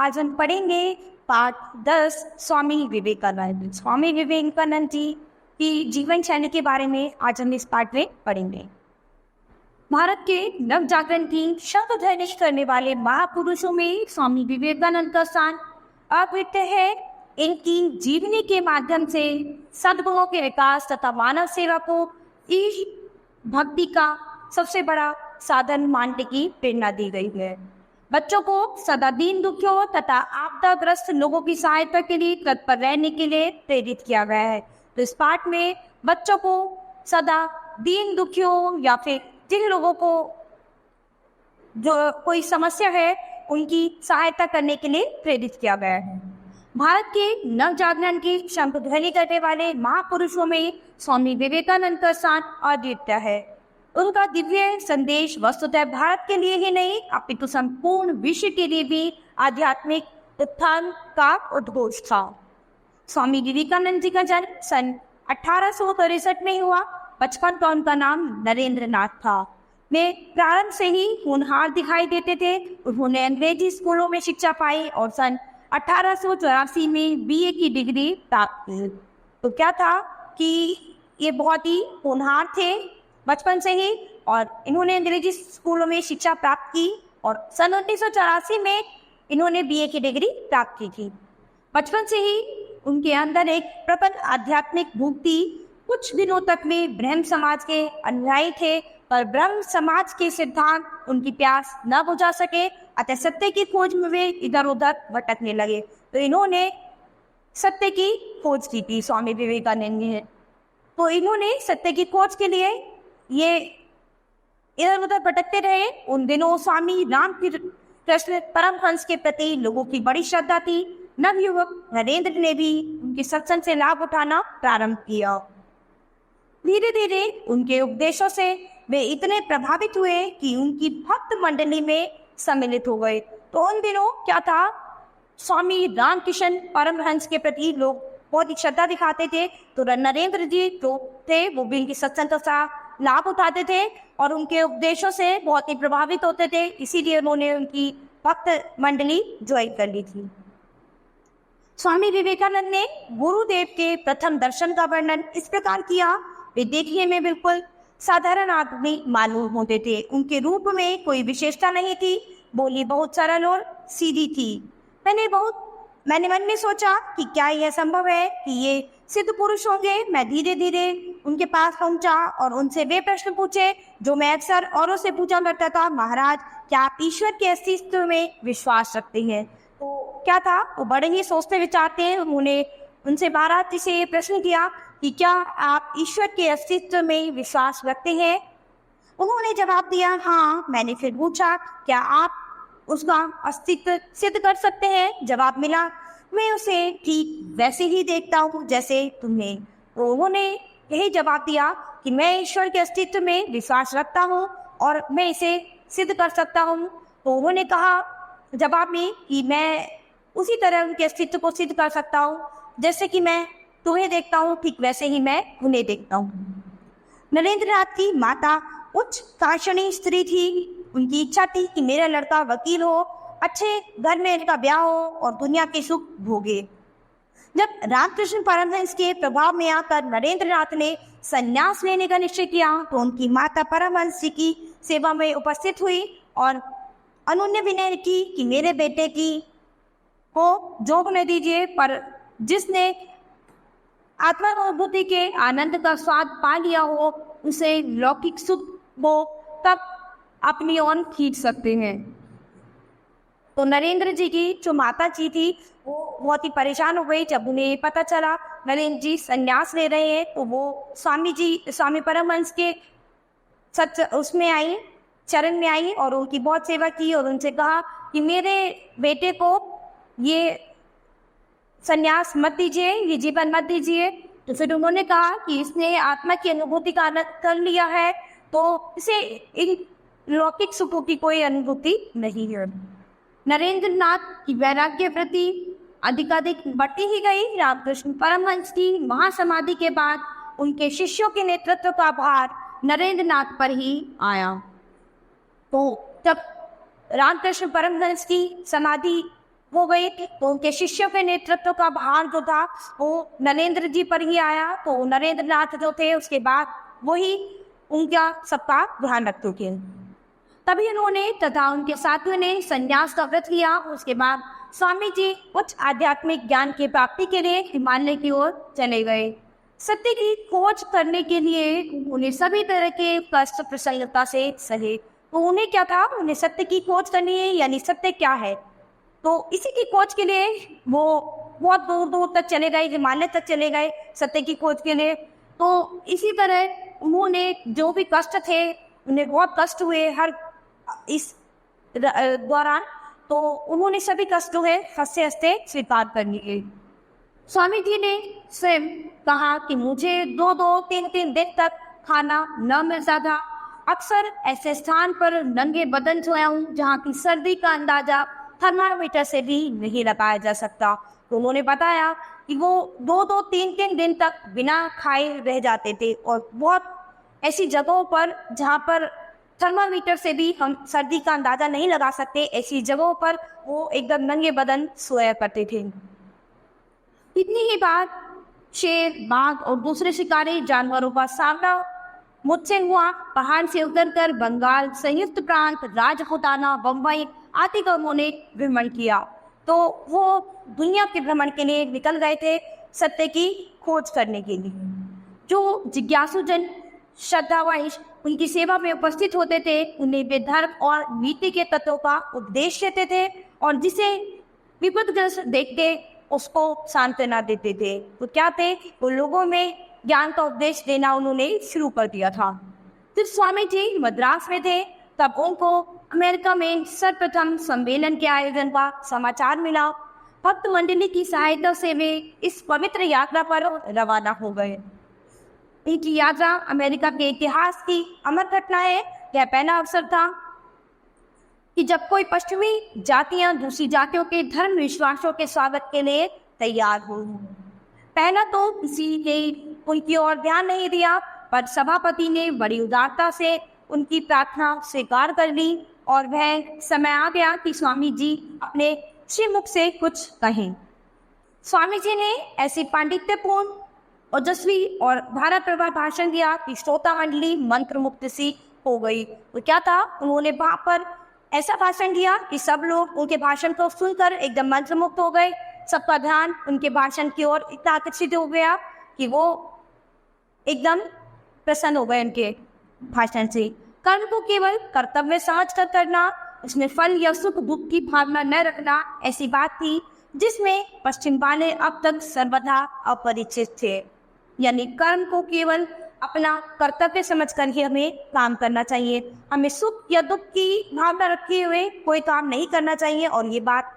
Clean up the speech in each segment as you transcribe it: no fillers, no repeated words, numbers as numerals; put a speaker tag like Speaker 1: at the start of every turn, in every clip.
Speaker 1: आज हम पढ़ेंगे पाठ 10 स्वामी विवेकानंद। स्वामी विवेकानंद जी की जीवन शैली के बारे में आज हम इस पाठ में पढ़ेंगे। भारत के नव जागरण की शब्द ध्वनि करने वाले महापुरुषों में स्वामी विवेकानंद का स्थान अद्वितीय है। इनकी जीवनी के माध्यम से सद्गुणों के विकास तथा मानव सेवा को ईश भक्ति का सबसे बड़ा साधन मानने की प्रेरणा दी गई है। बच्चों को सदा दीन दुखियों तथा आपदाग्रस्त लोगों की सहायता के लिए तत्पर रहने के लिए प्रेरित किया गया है। तो इस पाठ में बच्चों को सदा दीन दुखियों या फिर जिन लोगों को जो कोई समस्या है उनकी सहायता करने के लिए प्रेरित किया गया है। भारत के नव जागरण की शंख ध्वनि करने वाले महापुरुषों में स्वामी विवेकानंद का स्थान अद्वितीय है। उनका दिव्य संदेश वस्तुतः भारत के लिए ही नहीं अपितु संपूर्ण विश्व के लिए भी आध्यात्मिक उत्थान का उद्घोष था। स्वामी विवेकानंद जी का जन्म सन 1863 में हुआ। बचपन का उनका नाम नरेंद्र नाथ था। वे प्रारंभ से ही होनहार दिखाई देते थे। उन्होंने अंग्रेजी स्कूलों में शिक्षा पाई और सन 1884 में बीए की डिग्री प्राप्त की। तो क्या था कि ये बहुत ही होनहार थे बचपन से ही, और इन्होंने अंग्रेजी स्कूलों में शिक्षा प्राप्त की और सन 1984 में इन्होंने बीए की डिग्री प्राप्त की थी। बचपन से ही उनके अंदर एक प्रबल आध्यात्मिक भूख थी। कुछ दिनों तक वे ब्रह्म समाज के अनुयायी थे, पर ब्रह्म समाज के सिद्धांत उनकी प्यास न बुझा सके, अतः सत्य की खोज में वे इधर उधर भटकने लगे। तो इन्होंने सत्य की खोज की थी स्वामी विवेकानंद ने। तो इन्होंने सत्य की खोज के लिए ये इधर उधर भटकते रहे। उन दिनों स्वामी रामकृष्ण परमहंस के प्रति लोगों की बड़ी श्रद्धा थी। नवयुवक नरेंद्र ने भी उनके सत्संग से लाभ उठाना प्रारंभ किया। धीरे धीरे उनके उपदेशों से वे इतने प्रभावित हुए कि उनकी भक्त मंडली में सम्मिलित हो गए। तो उन दिनों क्या था, स्वामी रामकृष्ण परमहंस के प्रति लोग बहुत ही श्रद्धा दिखाते थे। तो नरेंद्र जी जो थे वो भी उनकी सत्संग का लाभ उठाते थे और उनके उपदेशों से बहुत ही प्रभावित होते थे। इसीलिए उन्होंने उनकी भक्त मंडली ज्वाइन कर ली थी। स्वामी विवेकानंद ने गुरुदेव के प्रथम दर्शन का वर्णन इस प्रकार किया। वे देखने में बिल्कुल साधारण आदमी मालूम होते थे। उनके रूप में कोई विशेषता नहीं थी। बोली बहुत सरल और सीधी थी। मैंने मन में सोचा कि क्या यह संभव है कि ये सिद्ध पुरुष होंगे। मैं धीरे धीरे उनके पास पहुंचा और उनसे वे प्रश्न पूछे जो मैं अक्सर औरों से पूछा करता था। महाराज, क्या आप ईश्वर के अस्तित्व में विश्वास रखते हैं? तो क्या था, वो बड़े ही सोचते विचारते हैं। उन्होंने उनसे महाराज जी से ये प्रश्न किया कि क्या आप ईश्वर के अस्तित्व में विश्वास रखते हैं? उन्होंने जवाब दिया हाँ। मैंने फिर पूछा क्या आप उसका अस्तित्व सिद्ध कर सकते हैं? जवाब मिला मैं उसे ठीक वैसे ही देखता हूँ जैसे तुम्हें। तो उन्होंने यही जवाब दिया कि मैं ईश्वर के अस्तित्व में विश्वास रखता हूँ और मैं इसे सिद्ध कर सकता हूँ। तो उन्होंने कहा जवाब में कि मैं उसी तरह उनके अस्तित्व को सिद्ध कर सकता हूँ जैसे कि मैं तुम्हें देखता हूँ, ठीक वैसे ही मैं उन्हें देखता हूँ। नरेंद्र नाथ की माता उच्च कांक्षणी स्त्री थी। उनकी इच्छा थी कि मेरा लड़का वकील हो, अच्छे घर में इनका ब्याह हो और दुनिया के सुख भोगे। जब रामकृष्ण परमहंस के प्रभाव में आकर नरेंद्र नाथ ने संन्यास लेने का निश्चय किया तो उनकी माता परमहंस जी की सेवा में उपस्थित हुई और अनुन्य विनय की कि मेरे बेटे की को जो होने दीजिए, पर जिसने आत्मानुभूति के आनंद का स्वाद पा लिया हो उसे लौकिक सुख वो तब अपनी ओर खींच सकते हैं। तो नरेंद्र जी की जो माता जी थी वो बहुत ही परेशान हो गई जब उन्हें पता चला नरेंद्र जी संन्यास ले रहे हैं। तो वो स्वामी परमहंस के उसमें आई, चरण में आई और उनकी बहुत सेवा की और उनसे कहा कि मेरे बेटे को ये संन्यास मत दीजिए, ये जीवन मत दीजिए। तो फिर उन्होंने कहा कि इसने आत्मा की अनुभूति का आनंद कर लिया है तो इसे इन लौकिक सुखों की कोई अनुभूति नहीं है। नरेंद्र नाथ की वैराग्य प्रति अधिकाधिक बढ़ती ही गई। रामकृष्ण परमहंस की महासमाधि के बाद उनके शिष्यों के नेतृत्व का भार नरेंद्र नाथ पर ही आया। तो जब रामकृष्ण परमहंस की समाधि हो गई तो उनके शिष्यों के नेतृत्व का भार जो था वो नरेंद्र जी पर ही आया। तो नरेंद्र नाथ जो थे उसके बाद वही उनका सबका ध्यान रखते थे। तभी उन्होंने तथा उनके साथियों ने संन्यास का व्रत लिया। उसके बाद स्वामी जी उच्च आध्यात्मिक ज्ञान की प्राप्ति के लिए हिमालय की ओर चले गए। सत्य की खोज करने के लिए उन्हें सभी तरह के कष्ट प्रसन्नता से सहे। तो उन्हें क्या था, उन्हें सत्य की खोज करनी है, यानी सत्य क्या है। तो इसी की खोज के लिए वो बहुत दूर दूर तक चले गए, हिमालय तक चले गए सत्य की खोज के लिए। तो इसी तरह उन्होंने जो भी कष्ट थे, उन्हें बहुत कष्ट हुए हर इस दौरान, तो उन्होंने सभी कष्ट जो है हंसते हंसते स्वीकार कर लिए। स्वामी जी ने स्वयं कहा कि मुझे 2-3 दिन तक खाना न मिलता था। अक्सर ऐसे स्थान पर नंगे बदन सोया हूँ जहाँ की सर्दी का अंदाजा थर्मामीटर से भी नहीं लगाया जा सकता। तो उन्होंने बताया कि वो 2-3 दिन तक बिना खाए रह जाते थे और बहुत ऐसी जगहों पर जहाँ पर थर्मामीटर से भी हम सर्दी का अंदाजा नहीं लगा सकते, ऐसी जगहों पर वो एकदम नंगे बदन सोया करते थे। इतनी ही बात शेर, बाघ और दूसरे शिकारी जानवरों का सामना मुझसे हुआ। पहाड़ से उतरकर बंगाल, संयुक्त प्रांत, राजपुताना, बम्बई आदि का उन्होंने भ्रमण किया। तो वो दुनिया के भ्रमण के लिए निकल गए थे सत्य की खोज करने के लिए। जो जिज्ञासु जन श्रद्धावश उनकी सेवा में उपस्थित होते थे, उन्हें वे धर्म और नीति के तत्वों का उपदेश देते थे और जिसे विपदग्रस्त देखते उसको सांत्वना देते थे। तो क्या थे, वो लोगों में ज्ञान का उपदेश देना उन्होंने शुरू कर दिया था। जब स्वामी जी मद्रास में थे तब उनको अमेरिका में सर्वप्रथम सम्मेलन के आयोजन का समाचार मिला। भक्त मंडली की सहायता से वे इस पवित्र यात्रा पर रवाना हो गए। इनकी यात्रा अमेरिका के इतिहास की अमर घटना है। यह पहला अवसर था कि जब कोई पश्चिमी जातियां दूसरी जातियों के धर्म विश्वासों के स्वागत के लिए तैयार हो। पहला तो किसी ने उनकी ओर ध्यान नहीं दिया, पर सभापति ने बड़ी उदारता से उनकी प्रार्थना स्वीकार कर ली और वह समय आ गया कि स्वामी जी अपने श्रीमुख से कुछ कहें। स्वामी जी ने ऐसी पांडित्यपूर्ण, ओजस्वी और भारतप्रभा भाषण दिया कि श्रोता मंडली मंत्रमुग्ध सी हो गई। तो क्या था, उन्होंने वहां पर ऐसा भाषण दिया कि सब लोग उनके भाषण को सुनकर एकदम मंत्रमुग्ध हो गए। सबका ध्यान उनके भाषण की ओर इतना आकर्षित हो गया कि वो एकदम प्रसन्न हो गए उनके भाषण से। कर्म को केवल कर्तव्य समझ कर करना, उसमें फल या सुख दुख की भावना न रखना, ऐसी बात थी जिसमें पश्चिम वाले अब तक सर्वथा अपरिचित थे। यानी कर्म को केवल अपना कर्तव्य समझकर ही हमें काम करना चाहिए, हमें सुख या दुख की भावना रखे हुए कोई काम नहीं करना चाहिए। और ये बात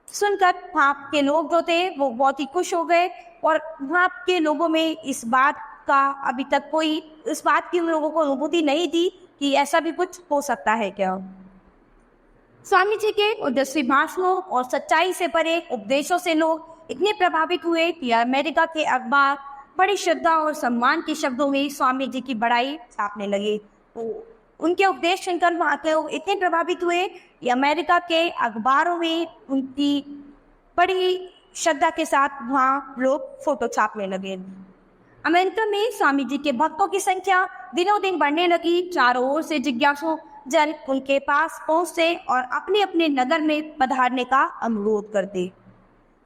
Speaker 1: सुनकर वहाँ के लोग जो थे वो बहुत ही खुश हो गए और वहाँ के लोगों में इस बात का अभी तक कोई इस बात की उन लोगों को अनुभूति नहीं थी कि ऐसा भी कुछ हो सकता है क्या। स्वामी जी के ओजस्वी भाषणों और सच्चाई से परे उपदेशों से लोग इतने प्रभावित हुए कि अमेरिका के अखबार बड़ी श्रद्धा और सम्मान के शब्दों में स्वामी जी की बड़ाई छापने लगे। तो उनके उपदेश सुनकर वहाँ के लोग इतने प्रभावित हुए कि अमेरिका के अखबारों में उनकी बड़ी श्रद्धा के साथ वहाँ लोग फोटो छापने लगे। अमेरिका में स्वामी जी के भक्तों की संख्या दिनों दिन बढ़ने लगी। चारों ओर से जिज्ञासु जन उनके पास पहुँचते और अपने अपने नगर में पधारने का अनुरोध करते।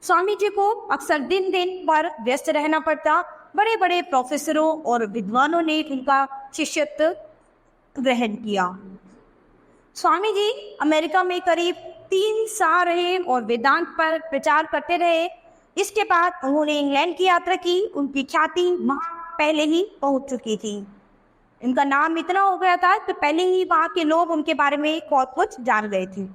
Speaker 1: स्वामी जी को अक्सर दिन दिन भर व्यस्त रहना पड़ता। बड़े बड़े प्रोफेसरों और विद्वानों ने उनका शिष्यत्व ग्रहण किया। स्वामी जी अमेरिका में करीब 3 साल रहे और वेदांत पर प्रचार करते रहे। इसके बाद उन्होंने इंग्लैंड की यात्रा की। उनकी ख्याति वहाँ पहले ही पहुँच चुकी थी। इनका नाम इतना हो गया था कि पहले ही वहाँ के लोग उनके बारे में बहुत कुछ जान गए थे।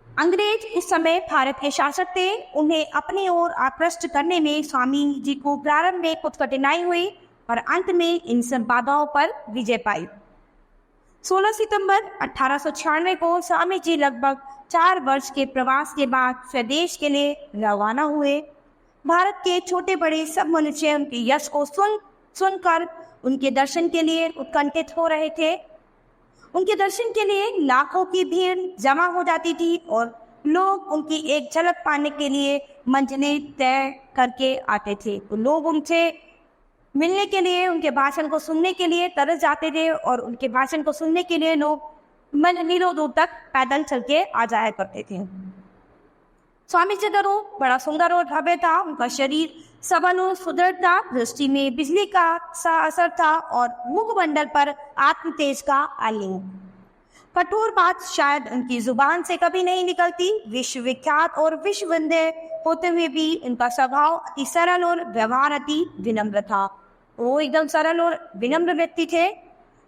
Speaker 1: अंग्रेज इस समय भारत के शासक थे। उन्हें अपनी ओर आकृष्ट करने में स्वामी जी को प्रारंभ में कुछ कठिनाई हुई और अंत में इन सब बाधाओं पर विजय पाई। 16 सितंबर 1896 को स्वामी जी लगभग 4 वर्ष के प्रवास के बाद स्वदेश के लिए रवाना हुए। भारत के छोटे बड़े सब मनुष्य उनके यश को सुनकर उनके दर्शन के लिए उत्कंठित हो रहे थे। उनके दर्शन के लिए लाखों की भीड़ जमा हो जाती थी और लोग उनकी एक झलक पाने के लिए मंजिलें तय करके आते थे। तो लोग उनसे मिलने के लिए, उनके भाषण को सुनने के लिए तरस जाते थे और उनके भाषण को सुनने के लिए लोग मीलों दूर तक पैदल चल के आ जाया करते थे। स्वामी जी का रूप बड़ा सुंदर और भव्य था। उनका शरीर सबल और सुदृढ़ था, दृष्टि में बिजली का सा असर था और मुखमंडल पर आत्म तेज का आलिंग। कठोर बात शायद उनकी जुबान से कभी नहीं निकलती। विश्वविख्यात और विश्व वंदे होते हुए भी उनका स्वभाव अति सरल और व्यवहार अति विनम्र था। वो एकदम सरल और विनम्र व्यक्ति थे।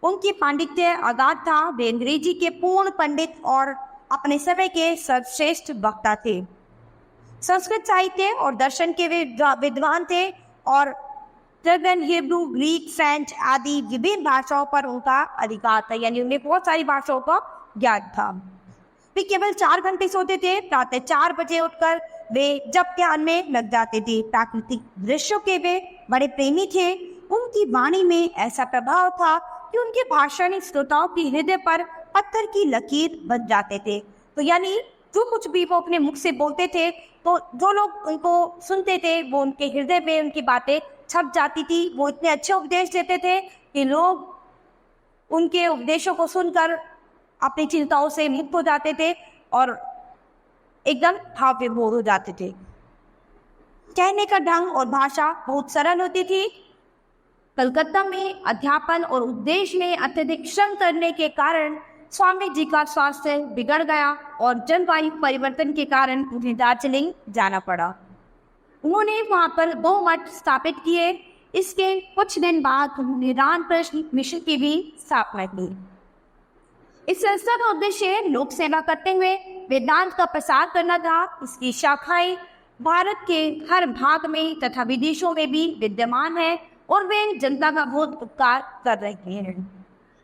Speaker 1: उनकी पांडित्य अगाध था। वे अंग्रेजी के पूर्ण पंडित और अपने समय के सर्वश्रेष्ठ वक्ता थे। संस्कृत साहित्य और दर्शन के विद्वान थे और जर्मन, हिब्रू, ग्रीक, फ्रेंच आदि विभिन्न भाषाओं पर उनका अधिकार था, यानी उन्हें बहुत सारी भाषाओं का ज्ञान था। वे केवल 4 घंटे सोते थे। प्रातः 4 बजे उठकर वे जप ध्यान में लग जाते थे। प्राकृतिक दृश्यों के वे बड़े प्रेमी थे। उनकी वाणी में ऐसा प्रभाव था कि उनके भाषण श्रोताओं के हृदय पर पत्थर की लकीर बन जाते थे। तो यानी जो कुछ भी वो अपने मुख से बोलते थे, तो जो लोग उनको सुनते थे वो उनके हृदय में उनकी बातें छप जाती थी। वो इतने अच्छे उपदेश देते थे कि लोग उनके उपदेशों को सुनकर अपनी चिंताओं से मुक्त हो जाते थे और एकदम भाव विभोर हो जाते थे। कहने का ढंग और भाषा बहुत सरल होती थी। कलकत्ता में अध्यापन और उपदेश में अत्यधिक श्रम करने के कारण स्वामी जी का स्वास्थ्य बिगड़ गया और जलवायु परिवर्तन के कारण उन्हें दार्जिलिंग जाना पड़ा। उन्होंने वहां पर 2 मठ स्थापित किए। इसके कुछ दिन बाद उन्होंने रामकृष्ण मिशन की भी स्थापना की। इस संस्था का उद्देश्य लोक सेवा करते हुए वेदांत का प्रसार करना था। इसकी शाखाएं भारत के हर भाग में तथा विदेशों में भी विद्यमान है और वे जनता का बहुत उपकार कर रहे हैं।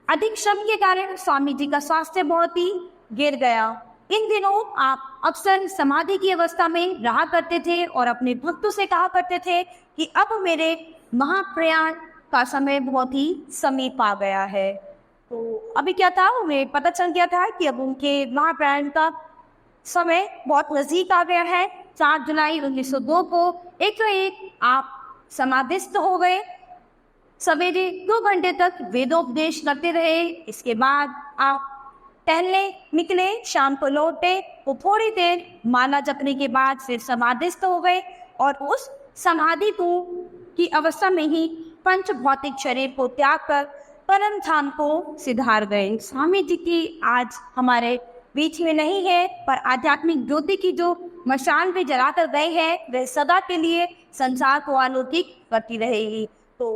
Speaker 1: अधिक श्रम के कारण स्वामी जी का स्वास्थ्य बहुत ही गिर गया। इन दिनों आप अक्सर समाधि की अवस्था में रहा करते थे और अपने भक्तों से कहा करते थे कि अब मेरे महाप्रयाण का समय बहुत ही समीप आ गया है। तो अभी क्या था, उन्हें पता चल गया था कि अब उनके महाप्रयाण का समय बहुत नजदीक आ गया है। 4 जुलाई 1902 को एक आप समाधिस्थ हो गए। सवेरे 2 घंटे तक वेदोपदेश करते रहे। इसके बाद आप टहलने निकले, शाम को लौटे। वो थोड़ी देर माला जपने के बाद फिर समाधिस्थ हो गए और उस समाधि को की अवस्था में ही पंच भौतिक शरीर को त्याग कर परम धाम को सिधार गए। स्वामी जी की आज हमारे बीच में नहीं है, पर आध्यात्मिक ज्योति की जो मशाल भी जलाकर गए हैं वह सदा के लिए संसार को अलौकिक करती रहेगी। तो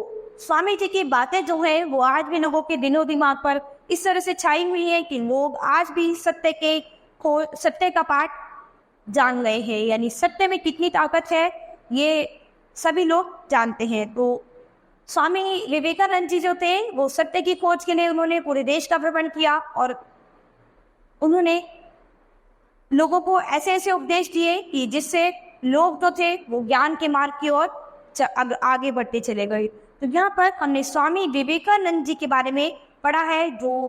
Speaker 1: स्वामी जी की बातें जो है वो आज भी लोगों के दिनों दिमाग पर इस तरह से छाई हुई है कि लोग आज भी सत्य का पाठ जान गए हैं, यानी सत्य में कितनी ताकत है ये सभी लोग जानते हैं। तो स्वामी विवेकानंद जी जो थे वो सत्य की खोज के लिए उन्होंने पूरे देश का भ्रमण किया और उन्होंने लोगों को ऐसे ऐसे उपदेश दिए कि जिससे लोग जो थे वो ज्ञान के मार्ग की ओर आगे बढ़ते चले गए। तो यहाँ पर हमने स्वामी विवेकानंद जी के बारे में पढ़ा है, जो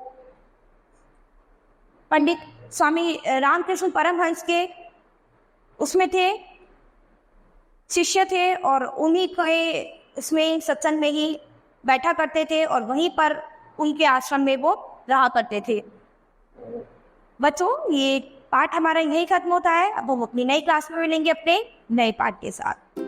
Speaker 1: पंडित स्वामी रामकृष्ण परमहंस के उसमें थे, शिष्य थे और उन्हीं के इसमें सत्संग में ही बैठा करते थे और वहीं पर उनके आश्रम में वो रहा करते थे। बच्चों, ये पाठ हमारा यही खत्म होता है। अब हम अपनी नई क्लास में मिलेंगे अपने नए पाठ के साथ।